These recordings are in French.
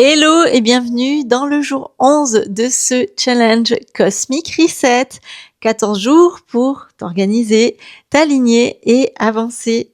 Hello et bienvenue dans le jour 11 de ce challenge Cosmic Reset. 14 jours pour t'organiser, t'aligner et avancer.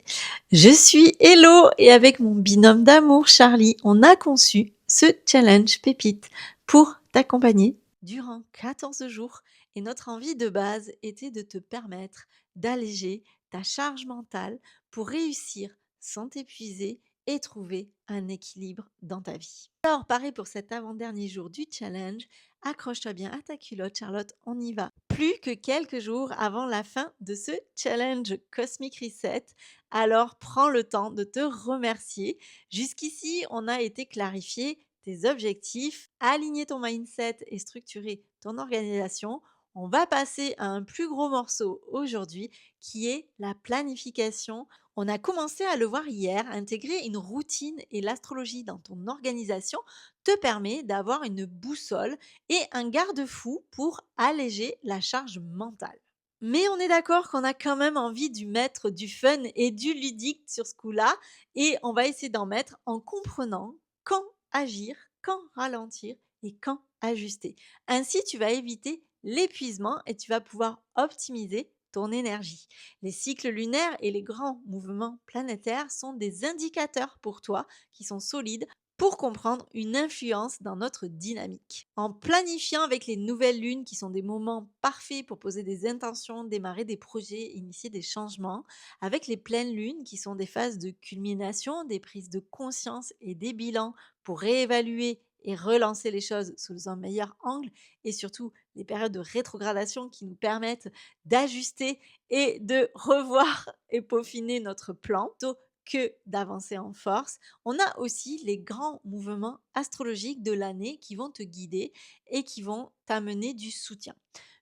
Je suis Hello et avec mon binôme d'amour Charlie, on a conçu ce challenge pépite pour t'accompagner durant 14 jours. Et notre envie de base était de te permettre d'alléger ta charge mentale pour réussir sans t'épuiser et trouver un équilibre dans ta vie. Alors, pareil pour cet avant-dernier jour du challenge, accroche-toi bien à ta culotte, Charlotte, on y va. Plus que quelques jours avant la fin de ce challenge Cosmic Reset, alors prends le temps de te remercier. Jusqu'ici, on a été clarifier tes objectifs, aligner ton mindset et structurer ton organisation. On va passer à un plus gros morceau aujourd'hui qui est la planification. On a commencé à le voir hier, intégrer une routine et l'astrologie dans ton organisation te permet d'avoir une boussole et un garde-fou pour alléger la charge mentale. Mais on est d'accord qu'on a quand même envie de mettre du fun et du ludique sur ce coup-là et on va essayer d'en mettre en comprenant quand agir, quand ralentir et quand ajuster. Ainsi, tu vas éviter l'épuisement et tu vas pouvoir optimiser ton énergie. Les cycles lunaires et les grands mouvements planétaires sont des indicateurs pour toi qui sont solides pour comprendre une influence dans notre dynamique. En planifiant avec les nouvelles lunes qui sont des moments parfaits pour poser des intentions, démarrer des projets, initier des changements, avec les pleines lunes qui sont des phases de culmination, des prises de conscience et des bilans pour réévaluer et relancer les choses sous un meilleur angle et surtout les périodes de rétrogradation qui nous permettent d'ajuster et de revoir et peaufiner notre plan plutôt que d'avancer en force. On a aussi les grands mouvements astrologiques de l'année qui vont te guider et qui vont t'amener du soutien.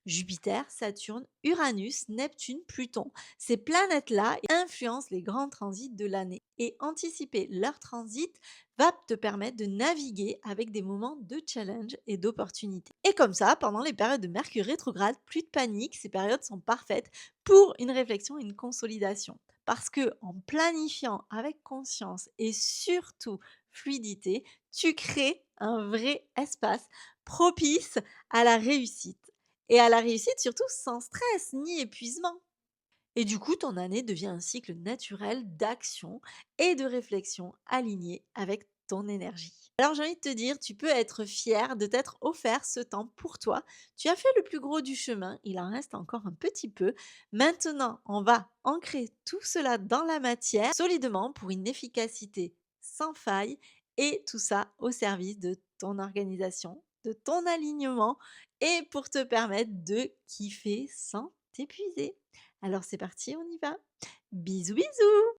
Jupiter, Saturne, Uranus, Neptune, Pluton, ces planètes-là influencent les grands transits de l'année et anticiper leur transit va te permettre de naviguer avec des moments de challenge et d'opportunité. Et comme ça, pendant les périodes de Mercure rétrograde, plus de panique, ces périodes sont parfaites pour une réflexion et une consolidation. Parce que en planifiant avec conscience et surtout fluidité, tu crées un vrai espace propice à la réussite. Et à la réussite surtout sans stress ni épuisement. Et du coup, ton année devient un cycle naturel d'action et de réflexion aligné avec ton énergie. Alors j'ai envie de te dire, tu peux être fier de t'être offert ce temps pour toi. Tu as fait le plus gros du chemin, il en reste encore un petit peu. Maintenant, on va ancrer tout cela dans la matière solidement pour une efficacité sans faille et tout ça au service de ton organisation, de ton alignement et pour te permettre de kiffer sans t'épuiser. Alors c'est parti, on y va. Bisous bisous.